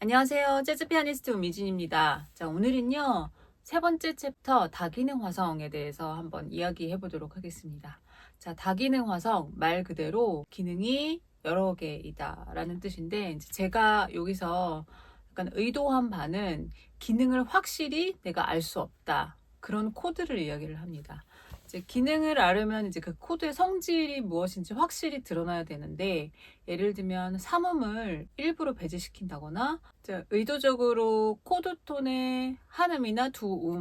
안녕하세요. 재즈 피아니스트 우미진입니다. 자, 오늘은요, 세 번째 챕터 다기능 화성에 대해서 한번 이야기해 보도록 하겠습니다. 자, 다기능 화성 말 그대로 기능이 여러 개이다라는 뜻인데, 이제 제가 여기서 약간 의도한 바는 기능을 확실히 내가 알 수 없다. 그런 코드를 이야기를 합니다. 이제 기능을 알으면 이제 그 코드의 성질이 무엇인지 확실히 드러나야 되는데, 예를 들면 삼음을 일부러 배제시킨다거나 의도적으로 코드톤의 한 음이나 두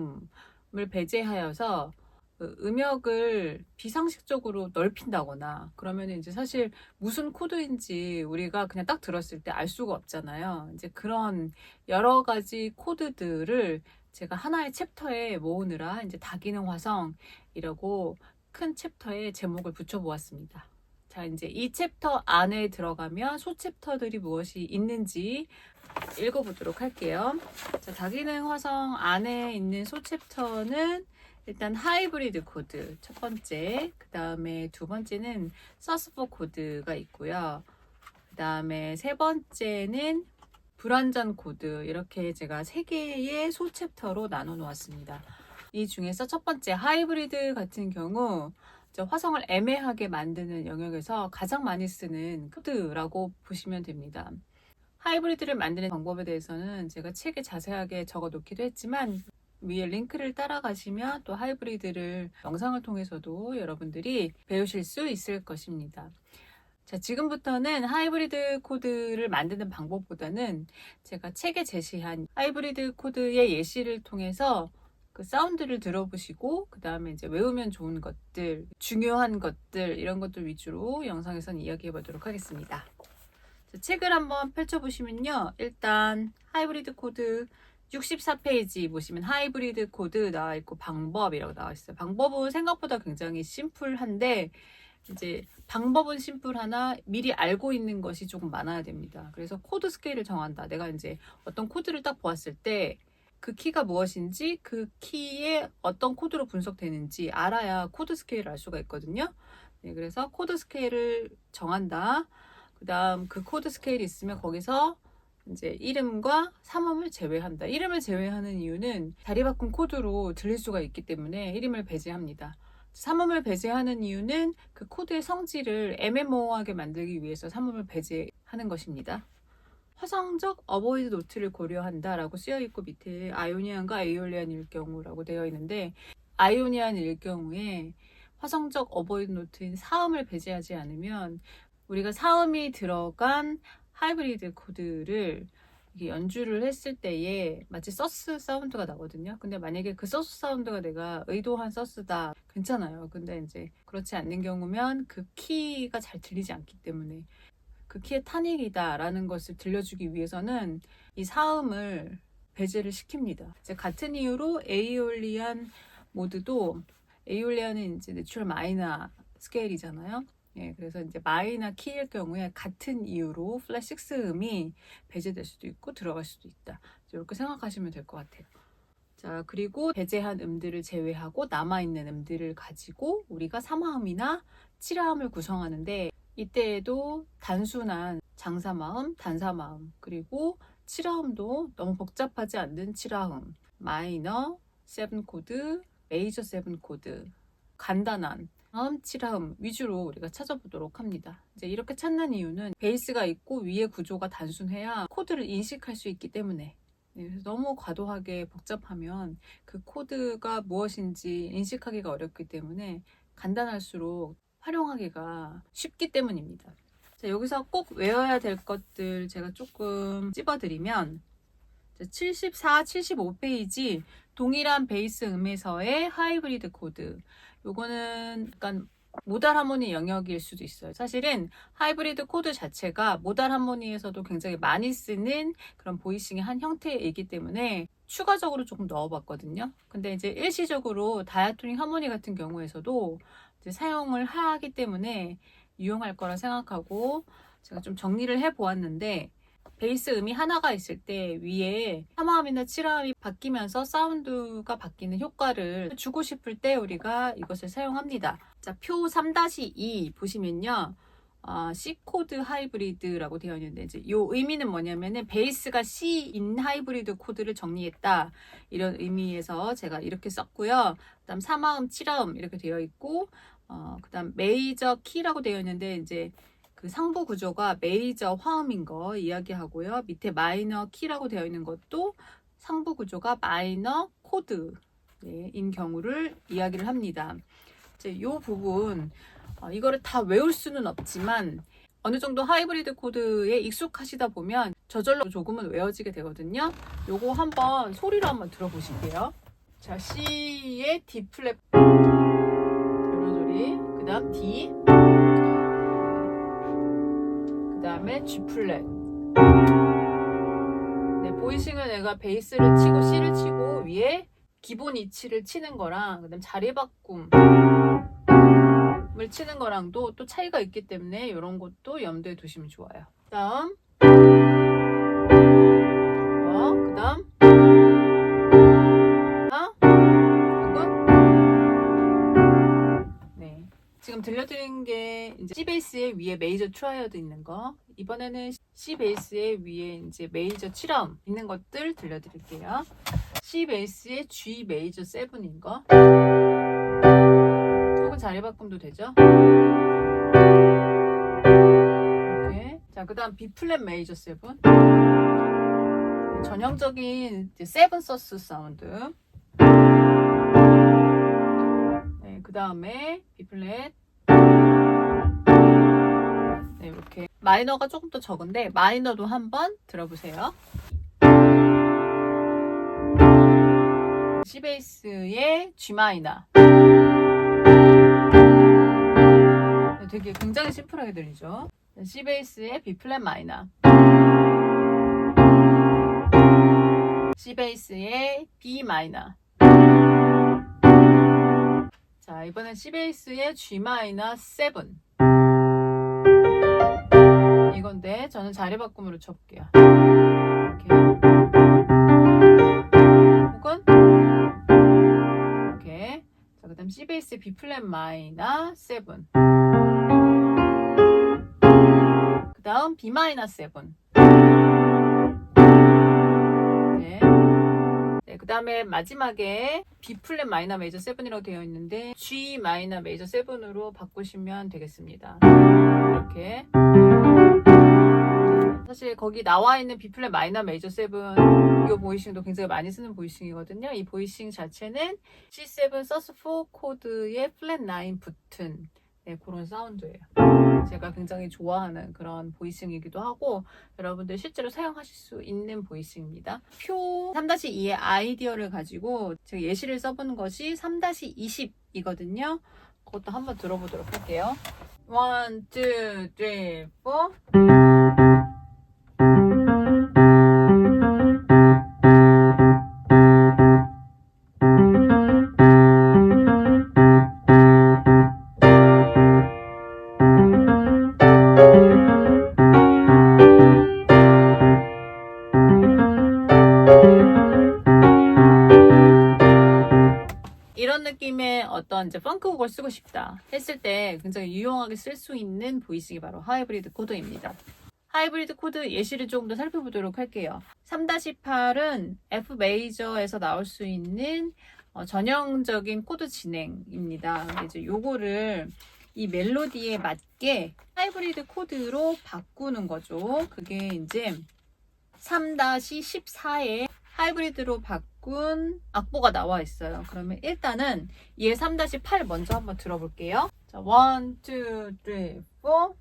음을 배제하여서 그 음역을 비상식적으로 넓힌다거나 그러면 이제 사실 무슨 코드인지 우리가 그냥 딱 들었을 때 알 수가 없잖아요. 이제 그런 여러 가지 코드들을 제가 하나의 챕터에 모으느라 이제 다기능 화성이라고 큰 챕터에 제목을 붙여보았습니다. 자, 이제 이 챕터 안에 들어가면 소챕터들이 무엇이 있는지 읽어보도록 할게요. 자, 다기능 화성 안에 있는 소챕터는 일단 하이브리드 코드 첫 번째, 그 다음에 두 번째는 서스포 코드가 있고요. 그 다음에 세 번째는 불완전 코드, 이렇게 제가 세 개의 소챕터로 나눠 놓았습니다. 이 중에서 첫 번째 하이브리드 같은 경우 화성을 애매하게 만드는 영역에서 가장 많이 쓰는 코드라고 보시면 됩니다. 하이브리드를 만드는 방법에 대해서는 제가 책에 자세하게 적어 놓기도 했지만 위에 링크를 따라가시면 또 하이브리드를 영상을 통해서도 여러분들이 배우실 수 있을 것입니다. 자, 지금부터는 하이브리드 코드를 만드는 방법보다는 제가 책에 제시한 하이브리드 코드의 예시를 통해서 그 사운드를 들어보시고 그 다음에 이제 외우면 좋은 것들, 중요한 것들 이런 것들 위주로 영상에서는 이야기해 보도록 하겠습니다. 자, 책을 한번 펼쳐보시면요. 일단 하이브리드 코드 64페이지 보시면 하이브리드 코드 나와 있고 방법이라고 나와 있어요. 방법은 생각보다 굉장히 심플한데 이제 방법은 심플하나 미리 알고 있는 것이 조금 많아야 됩니다. 그래서 코드 스케일을 정한다. 내가 이제 어떤 코드를 딱 보았을 때 그 키가 무엇인지 그 키에 어떤 코드로 분석되는지 알아야 코드 스케일을 알 수가 있거든요. 네, 그래서 코드 스케일을 정한다. 그 다음 그 코드 스케일이 있으면 거기서 이제 이름과 삼음을 제외한다. 이름을 제외하는 이유는 자리 바꾼 코드로 들릴 수가 있기 때문에 이름을 배제합니다. 삼음을 배제하는 이유는 그 코드의 성질을 애매모호하게 만들기 위해서 삼음을 배제하는 것입니다. 화성적 어보이드 노트를 고려한다라고 쓰여있고 밑에 아이오니안과 에이올리안일 경우라고 되어 있는데 아이오니안일 경우에 화성적 어보이드 노트인 사음을 배제하지 않으면 우리가 사음이 들어간 하이브리드 코드를 이게 연주를 했을 때에 마치 서스 사운드가 나거든요. 근데 만약에 그 서스 사운드가 내가 의도한 서스다, 괜찮아요. 근데 이제 그렇지 않는 경우면 그 키가 잘 들리지 않기 때문에 그 키의 탄익이다라는 것을 들려주기 위해서는 이 사음을 배제를 시킵니다. 이제 같은 이유로 에이올리안 모드도 에이올리안은 이제 내추럴 마이너 스케일이잖아요. 예, 그래서 이제 마이너 키일 경우에 같은 이유로 플랫 6 음이 배제될 수도 있고 들어갈 수도 있다. 이렇게 생각하시면 될 것 같아요. 자, 그리고 배제한 음들을 제외하고 남아있는 음들을 가지고 우리가 3화음이나 7화음을 구성하는데 이때에도 단순한 장사마음, 단사마음, 그리고 7화음도 너무 복잡하지 않는 7화음, 마이너 7 코드, 메이저 7 코드, 간단한 7화음 위주로 우리가 찾아보도록 합니다. 이제 이렇게 찾는 이유는 베이스가 있고 위의 구조가 단순해야 코드를 인식할 수 있기 때문에. 그래서 너무 과도하게 복잡하면 그 코드가 무엇인지 인식하기가 어렵기 때문에 간단할수록 활용하기가 쉽기 때문입니다. 자, 여기서 꼭 외워야 될 것들 제가 조금 찝어드리면 74, 75페이지 동일한 베이스 음에서의 하이브리드 코드. 요거는 약간 모달 하모니 영역일 수도 있어요. 사실은 하이브리드 코드 자체가 모달 하모니에서도 굉장히 많이 쓰는 그런 보이싱의 한 형태이기 때문에 추가적으로 조금 넣어봤거든요. 근데 이제 일시적으로 다이아토닉 하모니 같은 경우에서도 이제 사용을 하기 때문에 유용할 거라 생각하고 제가 좀 정리를 해 보았는데 베이스 음이 하나가 있을 때 위에 3화음이나 7화음이 바뀌면서 사운드가 바뀌는 효과를 주고 싶을 때 우리가 이것을 사용합니다. 자, 표 3-2 보시면요. C 코드 하이브리드라고 되어 있는데 이제 이 의미는 뭐냐면은 베이스가 C인 하이브리드 코드를 정리했다 이런 의미에서 제가 이렇게 썼고요. 그다음 3화음, 7화음 이렇게 되어 있고 그다음 메이저 키라고 되어 있는데 이제 그 상부 구조가 메이저 화음인 거 이야기하고요. 밑에 마이너 키라고 되어 있는 것도 상부 구조가 마이너 코드인 경우를 이야기를 합니다. 이제 이 부분 이거를 다 외울 수는 없지만 어느 정도 하이브리드 코드에 익숙하시다 보면 저절로 조금은 외워지게 되거든요. 요거 한번 소리로 한번 들어보실게요. 자, C의 D 플랫 이런 소리, 그 다음 D, 그 다음에 G 플랫. 네, 보이싱은 내가 베이스를 치고 C를 치고 위에 기본 이치를 치는 거랑 그다음 자리 바꿈 을 치는 거랑도 또 차이가 있기 때문에 이런 것도 염두에 두시면 좋아요. 다음 그 다음 네, 지금 들려드린 게 이제 C 베이스의 위에 메이저 트라이어드 있는 거, 이번에는 C 베이스의 위에 이제 메이저 7음 있는 것들 들려드릴게요. C 베이스의 G 메이저 7인 거, 혹은 자리 바꿈도 되죠. 이렇게. 자, 그 다음 B 플랫 메이저 7. 전형적인 이제 7 서스 사운드. 네, 그 다음에 B 플랫. 네, 이렇게 마이너가 조금 더 적은데 마이너도 한번 들어보세요. C 베이스의 G 마이너. 네, 되게 굉장히 심플하게 들리죠. C 베이스의 B 플랫 마이너. C 베이스의 B 마이너. 자, 이번엔 C 베이스의 G 마이너 7. 이건데 저는 자리 바꿈으로 쳐볼게요. 이렇게. 혹은 이렇게. 자, 그다음 C 베이스 B 플랫 마이너 7. 그다음 B 마이너 7. 네. 네, 그다음에 마지막에 B 플랫 마이너 메이저 7이라고 되어 있는데 G 마이너 메이저 7으로 바꾸시면 되겠습니다. 이렇게. 사실 거기 나와 있는 B 플랫 마이너 메이저 7 이 보이싱도 굉장히 많이 쓰는 보이싱이거든요. 이 보이싱 자체는 C7 서스4 코드에 플랫 9 붙은 네, 그런 사운드예요. 제가 굉장히 좋아하는 그런 보이싱이기도 하고 여러분들 실제로 사용하실 수 있는 보이싱입니다. 표 3-2의 아이디어를 가지고 제가 예시를 써보는 것이 3-20이거든요. 그것도 한번 들어보도록 할게요. 1, 2, 3, 4. 이런 느낌의 어떤 이제 펑크곡을 쓰고 싶다 했을 때 굉장히 유용하게 쓸 수 있는 보이싱이 바로 하이브리드 코드입니다. 하이브리드 코드 예시를 조금 더 살펴보도록 할게요. 3-8은 F 메이저에서 나올 수 있는 전형적인 코드 진행입니다. 이제 요거를 이 멜로디에 맞게 하이브리드 코드로 바꾸는 거죠. 그게 이제 3-14에 하이브리드로 바꾼 악보가 나와 있어요. 그러면 일단은 얘 3-8 먼저 한번 들어볼게요. 자, 1, 2, 3, 4.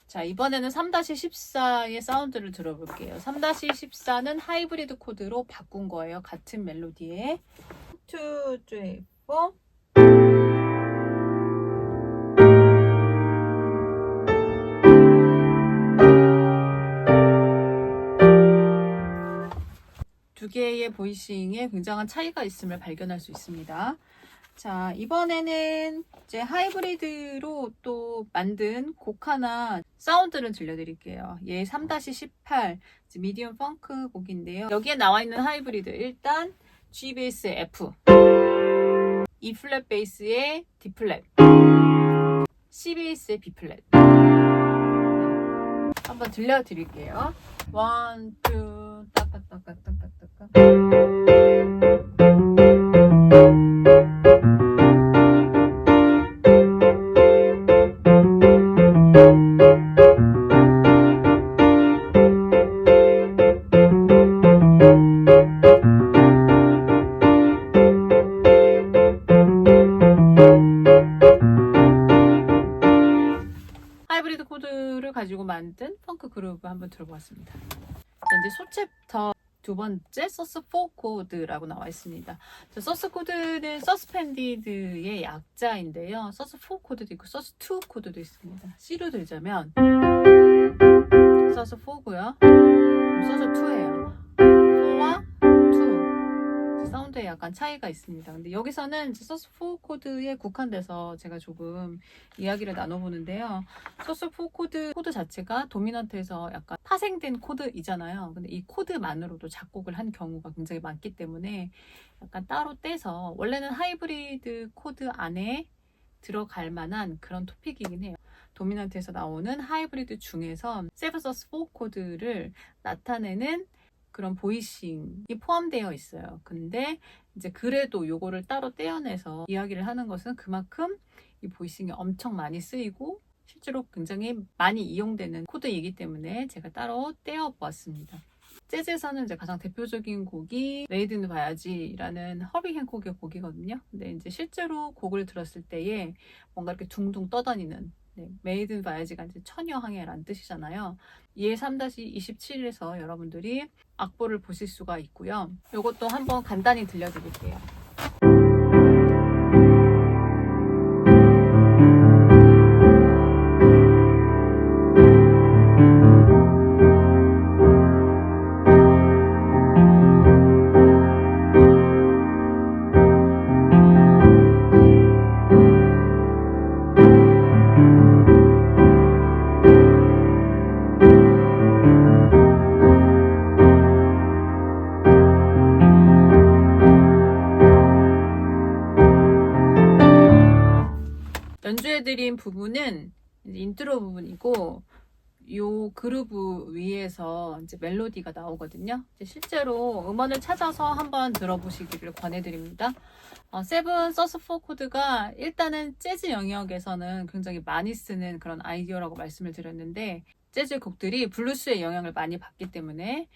자, 이번에는 3-14의 사운드를 들어볼게요. 3-14는 하이브리드 코드로 바꾼 거예요. 같은 멜로디에. 2, 3, 4. 두 개의 보이싱에 굉장한 차이가 있음을 발견할 수 있습니다. 자, 이번에는 이제 하이브리드로 또 만든 곡 하나 사운드를 들려드릴게요. 얘 3-18 미디엄 펑크 곡인데요. 여기에 나와 있는 하이브리드 일단 G 베이스 F, E 플랫 베이스의 D 플랫, C 베이스의 B 플랫. 한번 들려드릴게요. 1, 2, 따까따까따까따까. 하이브리드 코드를 가지고 만든 펑크 그루브 한번 들어보았습니다. 이제 소챕터 두 번째 서스 4 코드라고 나와 있습니다. 서스 코드는 서스펜디드의 약자인데요. 서스 4 코드도 있고 서스 2 코드도 있습니다. C로 들자면 서스 4고요. 서스 2예요. 4와 2 사운드에 약간 차이가 있습니다. 근데 여기서는 서스 4 코드에 국한돼서 제가 조금 이야기를 나눠보는데요. 서스 4 코드 자체가 도미넌트에서 약간 파생된 코드이잖아요. 근데 이 코드만으로도 작곡을 한 경우가 굉장히 많기 때문에 약간 따로 떼서 원래는 하이브리드 코드 안에 들어갈 만한 그런 토픽이긴 해요. 도미넌트에서 나오는 하이브리드 중에서 세븐 서스 4 코드를 나타내는 그런 보이싱이 포함되어 있어요. 근데 이제 그래도 요거를 따로 떼어내서 이야기를 하는 것은 그만큼 이 보이싱이 엄청 많이 쓰이고 실제로 굉장히 많이 이용되는 코드이기 때문에 제가 따로 떼어 보았습니다. 재즈에서는 이제 가장 대표적인 곡이 메이드 인 바야지라는 허비 행콕의 곡이거든요. 근데 이제 실제로 곡을 들었을 때에 뭔가 이렇게 둥둥 떠다니는 메이드 인 바야지가 이제 처녀항해라는 뜻이잖아요. EL 3-27에서 여러분들이 악보를 보실 수가 있고요. 이것도 한번 간단히 들려드릴게요. 연주해드린 부분은 이제 인트로 부분이고 요 그루브 위에서 이제 멜로디가 나오거든요. 이제 실제로 음원을 찾아서 한번 들어보시기를 권해드립니다. 세븐 서스 4 코드가 일단은 재즈 영역에서는 굉장히 많이 쓰는 그런 아이디어라고 말씀을 드렸는데 재즈 곡들이 블루스의 영향을 많이 받기 때문에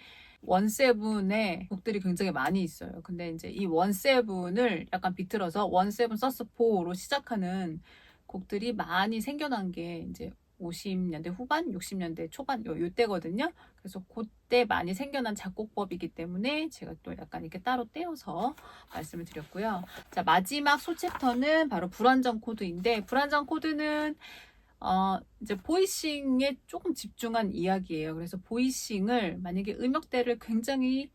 원세븐의 곡들이 굉장히 많이 있어요. 근데 이제 이 원세븐을 약간 비틀어서 원세븐 서스 4로 시작하는 곡들이 많이 생겨난 게 이제 50년대 후반, 60년대 초반 요때거든요. 그래서 그때 많이 생겨난 작곡법이기 때문에 제가 또 약간 이렇게 따로 떼어서 말씀을 드렸고요. 자, 마지막 소챕터는 바로 불안정 코드인데 불안정 코드는 이제 보이싱에 조금 집중한 이야기예요. 그래서 보이싱을 만약에 음역대를 굉장히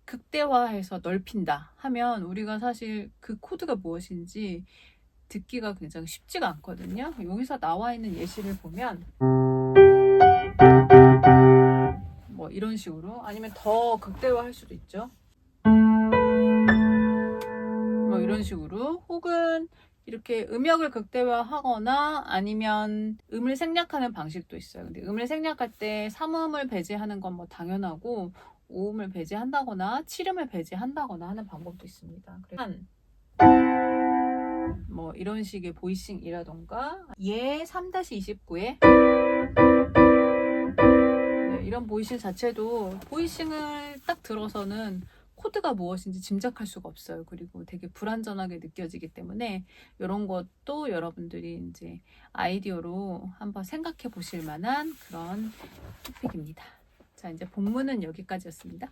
극대화해서 넓힌다 하면 우리가 사실 그 코드가 무엇인지 듣기가 굉장히 쉽지가 않거든요. 여기서 나와 있는 예시를 보면 뭐 이런 식으로 아니면 더 극대화할 수도 있죠. 뭐 이런 식으로 혹은 이렇게 음역을 극대화하거나 아니면 음을 생략하는 방식도 있어요. 근데 음을 생략할 때 3음을 배제하는 건 뭐 당연하고 5음을 배제한다거나 7음을 배제한다거나 하는 방법도 있습니다. 그래서 뭐 이런 식의 보이싱이라던가 얘 3-29에 이런 보이싱 자체도 보이싱을 딱 들어서는 코드가 무엇인지 짐작할 수가 없어요. 그리고 되게 불완전하게 느껴지기 때문에 이런 것도 여러분들이 이제 아이디어로 한번 생각해 보실 만한 그런 토픽입니다. 자, 이제 본문은 여기까지였습니다.